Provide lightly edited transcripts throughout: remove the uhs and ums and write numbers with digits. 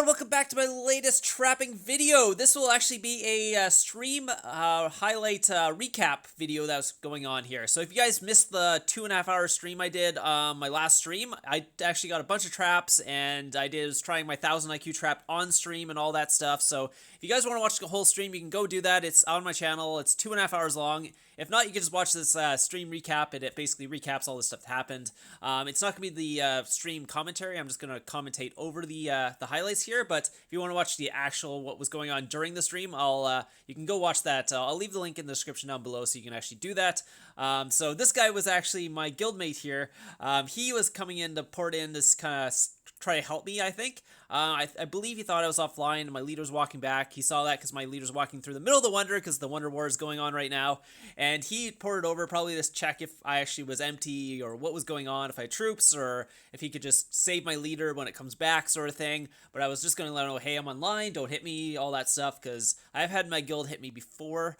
everyone, welcome back to my latest trapping video. This will actually be a stream highlight recap video that's going on here. So if you guys missed the 2.5-hour stream I did my last stream, I actually got a bunch of traps and I was trying my 1000 IQ trap on stream and all that stuff. So if you guys want to watch the whole stream, you can go do that. It's on my channel. It's 2.5 hours long. If not, you can just watch this stream recap. It basically recaps all the stuff that happened. It's not going to be the stream commentary. I'm just going to commentate over the highlights here. But if you want to watch the actual what was going on during the stream, you can go watch that. I'll leave the link in the description down below so you can actually do that. So this guy was actually my guildmate here. He was coming in to port in this kind of try to help me, I think. I believe he thought I was offline and my leader was walking back. He saw that because my leader's walking through the middle of the Wonder because the Wonder War is going on right now. And he ported over probably to check if I actually was empty or what was going on, if I had troops, or if he could just save my leader when it comes back sort of thing. But I was just going to let him know, hey, I'm online, don't hit me, all that stuff, because I've had my guild hit me before.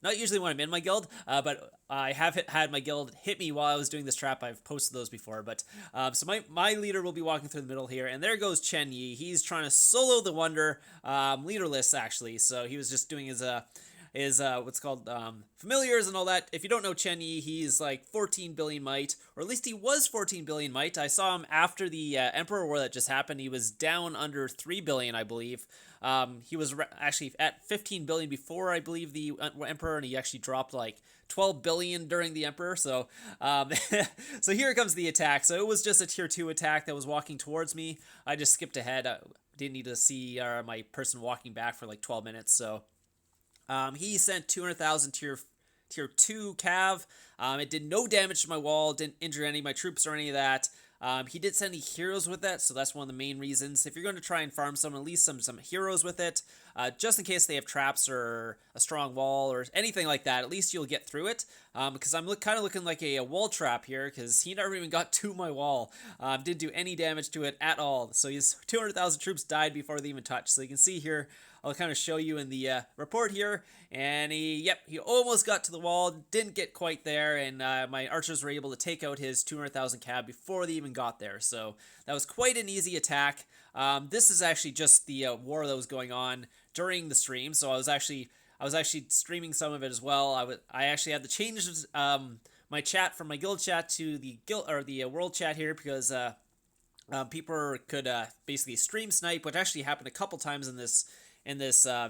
Not usually when I'm in my guild, but I have had my guild hit me while I was doing this trap. I've posted those before, but so my leader will be walking through the middle here, and there goes Chen Yi. He's trying to solo the Wonder, leaderless actually. So he was just doing his what's called familiars and all that. If you don't know Chen Yi, he's like 14 billion might, or at least he was 14 billion might. I saw him after the Emperor War that just happened. He was down under 3 billion, I believe. He was actually at 15 billion before, I believe, the Emperor, and he actually dropped like 12 billion during the Emperor. So, so here comes the attack. So it was just a tier 2 attack that was walking towards me. I just skipped ahead. I didn't need to see my person walking back for like 12 minutes. So he sent 200,000 tier 2 cav. It did no damage to my wall, didn't injure any of my troops or any of that. He did send any heroes with that, so that's one of the main reasons. If you're going to try and farm someone, at least some heroes with it, just in case they have traps or a strong wall or anything like that, at least you'll get through it. Because I'm kind of looking like a wall trap here, because he never even got to my wall. Didn't do any damage to it at all. So his 200,000 troops died before they even touched. So you can see here, I'll kind of show you in the report here, and he almost got to the wall, didn't get quite there, and my archers were able to take out his 200,000 cab before they even got there, so that was quite an easy attack. This is actually just the war that was going on during the stream, so I was actually streaming some of it as well. I actually had to change my chat from my guild chat to the world chat here, because people could basically stream snipe, which actually happened a couple times in this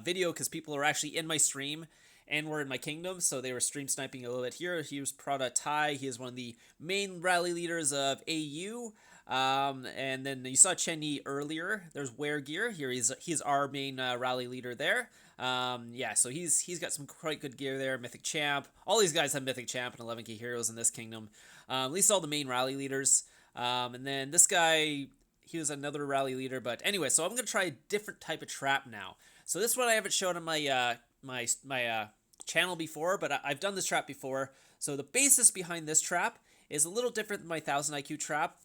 video, because people are actually in my stream and were in my kingdom, so they were stream sniping a little bit here. Here's Prada Tai. He is one of the main rally leaders of AU. And then you saw Chen Yi earlier. There's Weregear here. He's our main rally leader there. Yeah, so he's got some quite good gear there. Mythic Champ. All these guys have Mythic Champ and 11k heroes in this kingdom. At least all the main rally leaders. And then this guy, he was another rally leader. But anyway, so I'm going to try a different type of trap now. So this one I haven't shown on my my channel before, but I've done this trap before. So the basis behind this trap is a little different than my 1000 IQ trap.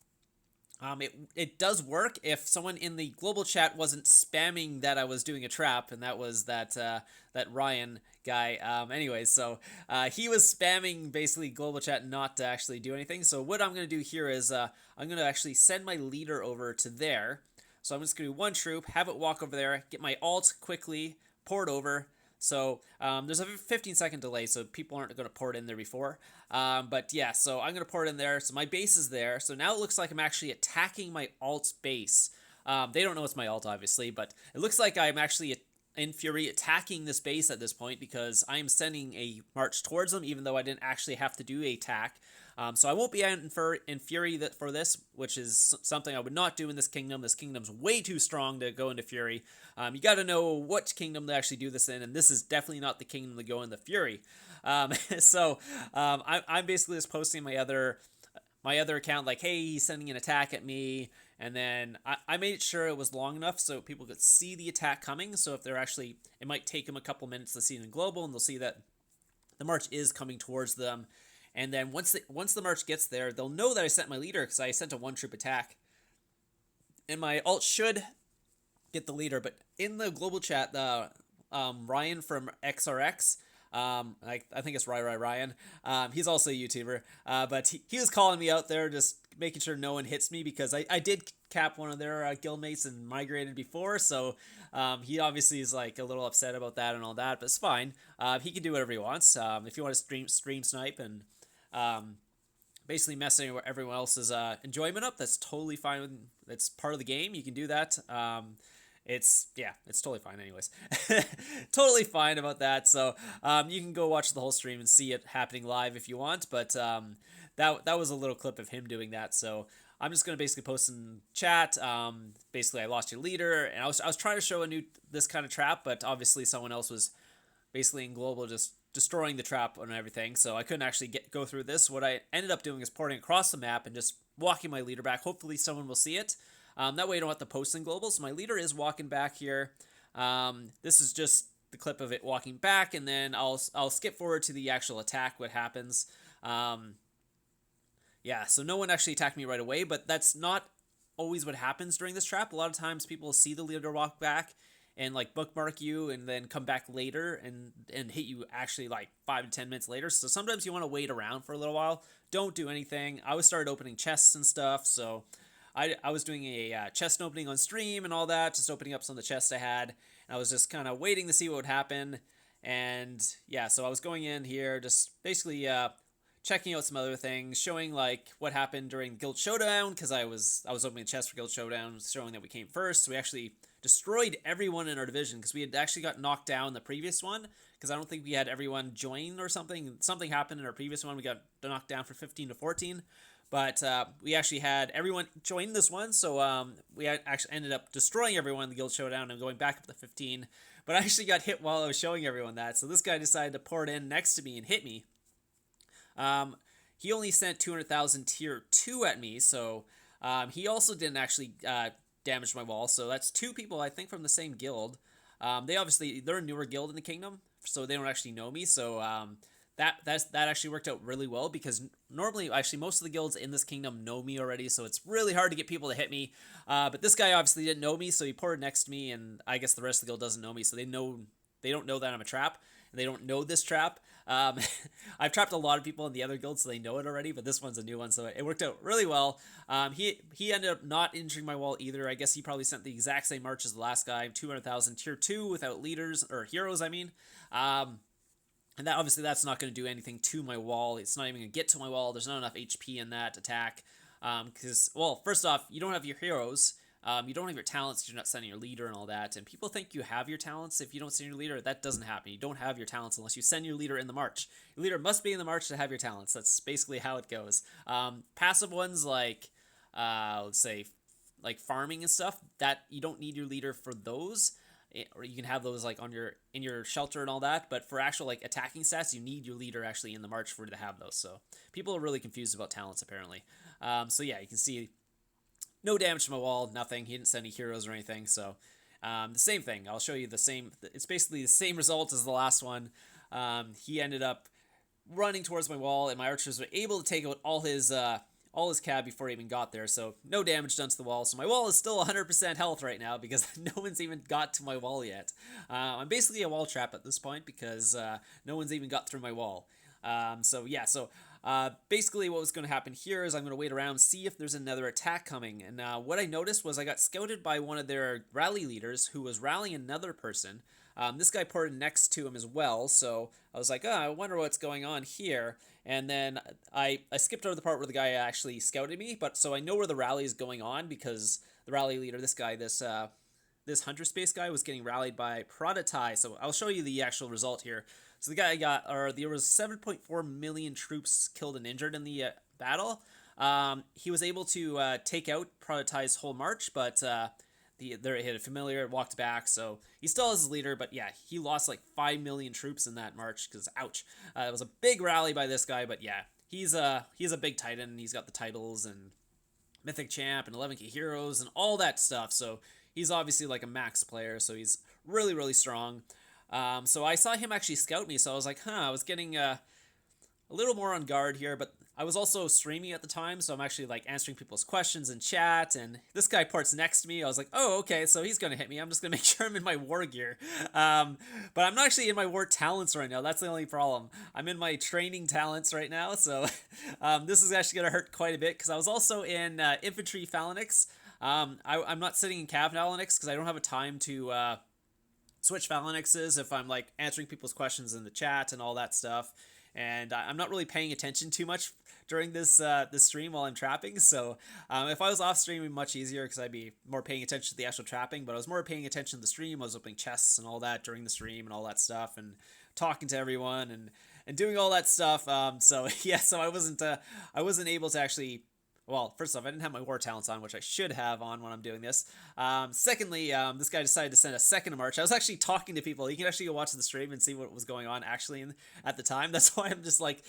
It does work if someone in the global chat wasn't spamming that I was doing a trap, and that was that Ryan guy. Anyways, so he was spamming basically global chat not to actually do anything. So what I'm going to do here is I'm going to actually send my leader over to there. So I'm just going to do one troop, have it walk over there, get my alt quickly, port over. So there's a 15-second delay, so people aren't going to port in there before. But yeah, so I'm going to port in there. So my base is there. So now it looks like I'm actually attacking my alt's base. They don't know it's my alt, obviously, but it looks like I'm actually in Fury attacking this base at this point, because I am sending a march towards them, even though I didn't actually have to do a attack. So I won't be in Fury for this, which is something I would not do in this kingdom. This kingdom's way too strong to go into Fury. You got to know what kingdom to actually do this in, and this is definitely not the kingdom to go into Fury. So I'm basically just posting my other account, like, hey, he's sending an attack at me, and then I made sure it was long enough so people could see the attack coming. So if they're actually, it might take them a couple minutes to see it in global, and they'll see that the march is coming towards them. And then once the march gets there, they'll know that I sent my leader, because I sent a one-troop attack. And my alt should get the leader. But in the global chat, Ryan from XRX, I think it's Ryan. He's also a YouTuber, but he was calling me out there, just making sure no one hits me because I did cap one of their guildmates and migrated before, so he obviously is like a little upset about that and all that, but it's fine. He can do whatever he wants. If you want to stream snipe and basically messing everyone else's enjoyment up, that's totally fine. That's part of the game. You can do that. It's totally fine anyways. Totally fine about that. So you can go watch the whole stream and see it happening live if you want, but that was a little clip of him doing that. So I'm just gonna basically post in chat. Basically, I lost your leader, and I was trying to show this kind of trap, but obviously someone else was basically in global just destroying the trap and everything, so I couldn't actually go through this. What I ended up doing is porting across the map and just walking my leader back. Hopefully someone will see it. That way I don't have to post in global. So my leader is walking back here. This is just the clip of it walking back, and then I'll skip forward to the actual attack, what happens. Yeah, so no one actually attacked me right away, but that's not always what happens during this trap. A lot of times people see the leader walk back and like bookmark you and then come back later and hit you actually like 5 to 10 minutes later. So sometimes you want to wait around for a little while. Don't do anything. I was started opening chests and stuff, so I was doing a chest opening on stream and all that, just opening up some of the chests I had, and I was just kind of waiting to see what would happen. And yeah, so I was going in here, just basically checking out some other things, showing like what happened during Guild Showdown, because I was opening a chest for Guild Showdown, showing that we came first. So we actually destroyed everyone in our division, because we had actually got knocked down the previous one, because I don't think we had everyone join or something. Something happened in our previous one. We got knocked down for 15 to 14. But we actually had everyone join this one, so we actually ended up destroying everyone in the Guild Showdown and going back up to 15. But I actually got hit while I was showing everyone that, so this guy decided to pour it in next to me and hit me. He only sent 200,000 tier 2 at me, so he also didn't actually damage my wall. So that's two people, I think, from the same guild. They're a newer guild in the kingdom, so they don't actually know me. So that actually worked out really well, because normally, actually, most of the guilds in this kingdom know me already, so it's really hard to get people to hit me. But this guy obviously didn't know me, so he poured next to me, and I guess the rest of the guild doesn't know me, so they don't know that I'm a trap. They don't know this trap. I've trapped a lot of people in the other guilds, so they know it already, but this one's a new one, so it worked out really well. He ended up not injuring my wall either. I guess he probably sent the exact same march as the last guy, 200,000 tier 2 without leaders, or heroes, I mean. And that obviously that's not going to do anything to my wall. It's not even going to get to my wall. There's not enough HP in that attack. Because, well, first off, you don't have your heroes. You don't have your talents, you're not sending your leader and all that, and people think you have your talents if you don't send your leader. That doesn't happen. You don't have your talents unless you send your leader in the march. Your leader must be in the march to have your talents. That's basically how it goes. Passive ones like, let's say, like farming and stuff, that you don't need your leader for those, or you can have those like in your shelter and all that, but for actual like attacking stats, you need your leader actually in the march for to have those. So people are really confused about talents apparently. So yeah, you can see no damage to my wall, nothing. He didn't send any heroes or anything, so the same thing. I'll show you the same. It's basically the same result as the last one. He ended up running towards my wall, and my archers were able to take out all his cab before he even got there, so no damage done to the wall. So my wall is still 100% health right now, because no one's even got to my wall yet. I'm basically a wall trap at this point, because no one's even got through my wall. So yeah, so basically what was going to happen here is I'm going to wait around, see if there's another attack coming. And what I noticed was I got scouted by one of their rally leaders who was rallying another person. This guy poured next to him as well, so I was like, oh, I wonder what's going on here. And then I skipped over the part where the guy actually scouted me, but so I know where the rally is going on, because the rally leader, this guy, this Hunter Space guy, was getting rallied by predatorxvx. So I'll show you the actual result here. So the guy there was 7.4 million troops killed and injured in the battle. He was able to take out predatorxvx's whole march, but he had a familiar, walked back, so he still has his leader, but yeah, he lost like 5 million troops in that march, because ouch. It was a big rally by this guy, but yeah, he's a big titan, and he's got the titles, and Mythic champ, and 11k heroes, and all that stuff, so he's obviously like a max player, so he's really, really strong. So I saw him actually scout me, so I was like, I was getting a little more on guard here, but I was also streaming at the time, so I'm actually like answering people's questions in chat. And this guy parts next to me. I was like, oh, okay, so he's gonna hit me. I'm just gonna make sure I'm in my war gear. But I'm not actually in my war talents right now. That's the only problem. I'm in my training talents right now, so this is actually gonna hurt quite a bit because I was also in infantry phalanx. I'm not sitting in cav phalanx because I don't have a time to switch phalanxes if I'm like answering people's questions in the chat and all that stuff. And I'm not really paying attention too much during this stream while I'm trapping. So if I was off stream, it'd be much easier because I'd be more paying attention to the actual trapping. But I was more paying attention to the stream. I was opening chests and all that during the stream and all that stuff, and talking to everyone and doing all that stuff. So yeah, so I wasn't able to actually. Well, first off, I didn't have my war talents on, which I should have on when I'm doing this. Secondly, this guy decided to send a second march. I was actually talking to people. You can actually go watch the stream and see what was going on actually at the time. That's why I'm just like,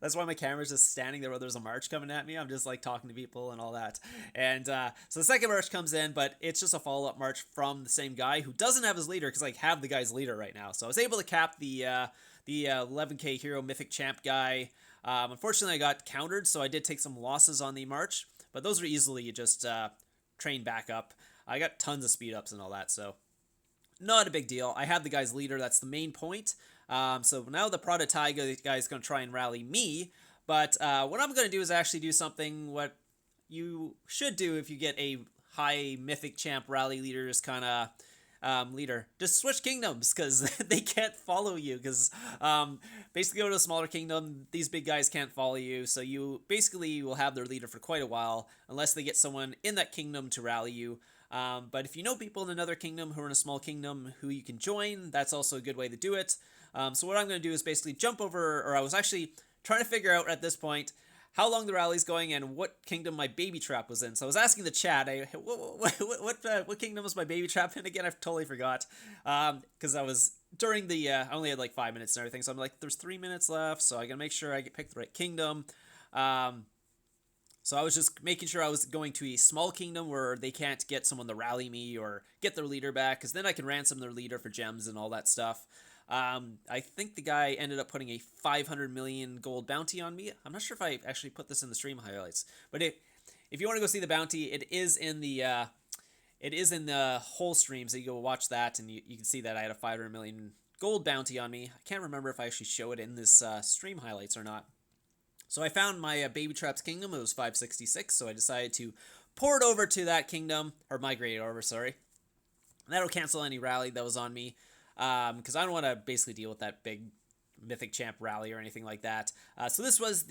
that's why my camera's just standing there while there's a march coming at me. I'm just like talking to people and all that. And so the second march comes in, but it's just a follow-up march from the same guy who doesn't have his leader because I have the guy's leader right now. So I was able to cap the 11k hero mythic champ guy. Unfortunately, I got countered, so I did take some losses on the march, but those are easily just trained back up. I got tons of speed ups and all that, so not a big deal. I have the guy's leader, that's the main point. So now the predatorxvx guy is going to try and rally me, but what I'm going to do is actually do something what you should do if you get a high mythic champ rally leaders kind of leader. Just switch kingdoms because they can't follow you because basically go to a smaller kingdom. These big guys can't follow you, so you basically will have their leader for quite a while unless they get someone in that kingdom to rally you. But if you know people in another kingdom who are in a small kingdom who you can join, that's also a good way to do it. So what I'm going to do is basically jump over, or I was actually trying to figure out at this point how long the rally's going and what kingdom my baby trap was in. So I was asking the chat, what kingdom was my baby trap in again? I totally forgot. Because I was during the I only had like 5 minutes and everything, so I'm like, there's 3 minutes left, so I gotta make sure I pick the right kingdom. So I was just making sure I was going to a small kingdom where they can't get someone to rally me or get their leader back, because then I can ransom their leader for gems and all that stuff. I think the guy ended up putting a 500 million gold bounty on me. I'm not sure if I actually put this in the stream highlights, but if you want to go see the bounty, it is in the whole stream, so you go watch that and you can see that I had a 500 million gold bounty on me. I can't remember if I actually show it in this stream highlights or not. So I found my baby trap's kingdom. It was 566, so I decided to pour it over to that kingdom, or migrate it over, sorry. And that'll cancel any rally that was on me. Because I don't want to basically deal with that big mythic champ rally or anything like that. So this was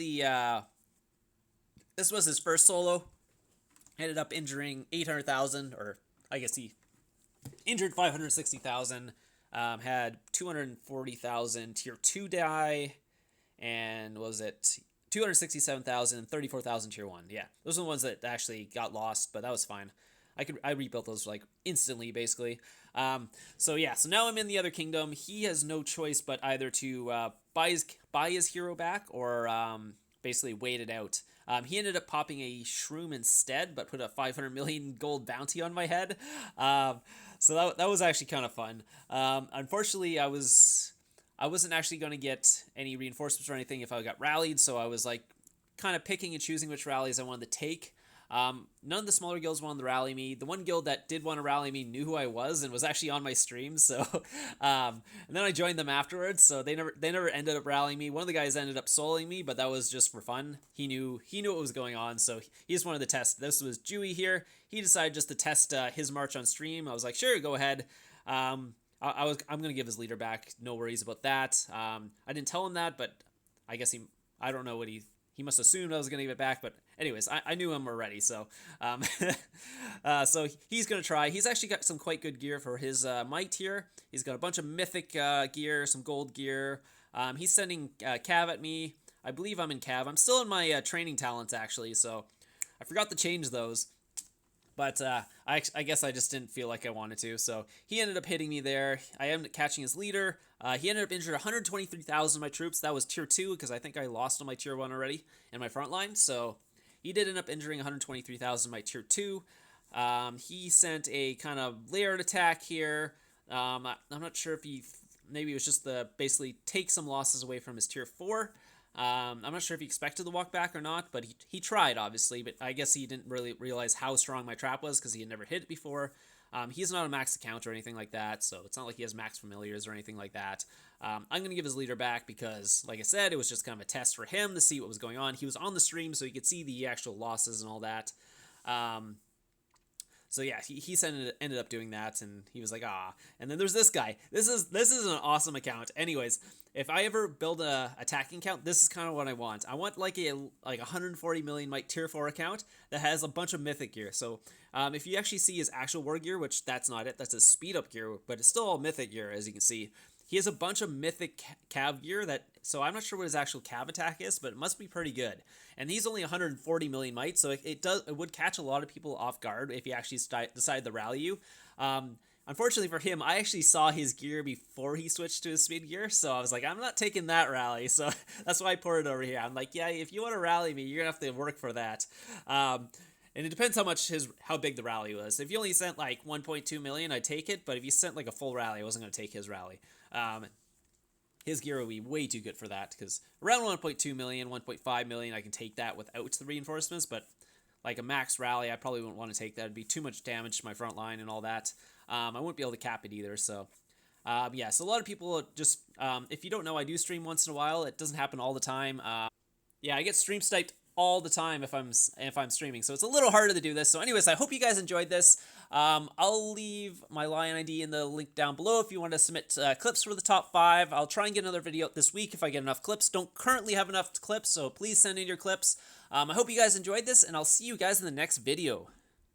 his first solo. Ended up injuring 800,000, or I guess he injured 560,000. Had 240,000 tier 2 die, and was it 267,000 and 34,000 tier 1. Yeah, those are the ones that actually got lost, but that was fine. I rebuilt those like instantly, basically. So yeah, so now I'm in the other kingdom. He has no choice but either to buy his hero back or basically wait it out. He ended up popping a shroom instead, but put a 500 million gold bounty on my head. So that was actually kind of fun. Unfortunately, I wasn't actually going to get any reinforcements or anything if I got rallied, so I was like kind of picking and choosing which rallies I wanted to take. None of the smaller guilds wanted to rally me. The one guild that did want to rally me knew who I was and was actually on my stream, so and then I joined them afterwards, so they never ended up rallying me. One of the guys ended up soloing me, but that was just for fun. He knew what was going on, so he just wanted to test. This was Dewey here. He decided just to test his march on stream. I was like, sure, go ahead. I'm gonna give his leader back. No worries about that. I didn't tell him that, but I guess I don't know what he must assume I was gonna give it back, but anyways, I knew him already, so so he's gonna try. He's actually got some quite good gear for his might here. He's got a bunch of mythic gear, some gold gear. He's sending cav at me. I believe I'm in cav. I'm still in my training talents actually, so I forgot to change those. But I guess I just didn't feel like I wanted to, so he ended up hitting me there. I ended up catching his leader. He ended up injured 123,000 of my troops. That was tier 2, because I think I lost on my tier 1 already in my front line. So he did end up injuring 123,000 of my tier 2. He sent a kind of layered attack here. I'm not sure if maybe it was just basically take some losses away from his tier 4. I'm not sure if he expected the walk back or not, but he tried, obviously, but I guess he didn't really realize how strong my trap was because he had never hit it before. He's not a max account or anything like that, so it's not like he has max familiars or anything like that. I'm going to give his leader back because, like I said, it was just kind of a test for him to see what was going on. He was on the stream, so he could see the actual losses and all that. So yeah, he ended up doing that, and he was like, ah. And then there's this guy. This is an awesome account. Anyways, if I ever build a attacking account, this is kind of what I want. I want like a 140 million might tier 4 account that has a bunch of mythic gear. So if you actually see his actual war gear, which that's not it, that's his speed up gear, but it's still all mythic gear, as you can see. He has a bunch of mythic cav gear so I'm not sure what his actual cav attack is, but it must be pretty good. And he's only 140 million might, so it would catch a lot of people off guard if he actually decided to rally you. Unfortunately for him, I actually saw his gear before he switched to his speed gear, so I was like, I'm not taking that rally, so that's why I poured it over here. I'm like, yeah, if you want to rally me, you're gonna have to work for that. And it depends how big the rally was. If you only sent like 1.2 million, I'd take it, but if you sent like a full rally, I wasn't gonna take his rally. His gear would be way too good for that, because around 1.2 million, 1.5 million, I can take that without the reinforcements, but like a max rally, I probably wouldn't want to take that. It'd be too much damage to my front line and all that. I wouldn't be able to cap it either, so... yeah, so a lot of people just... if you don't know, I do stream once in a while. It doesn't happen all the time. Yeah, I get stream sniped all the time if I'm streaming, so it's a little harder to do this. So anyways, I hope you guys enjoyed this. I'll leave my Lion ID in the link down below if you want to submit clips for the top 5. I'll try and get another video out this week if I get enough clips. Don't currently have enough clips, so please send in your clips. I hope you guys enjoyed this, and I'll see you guys in the next video.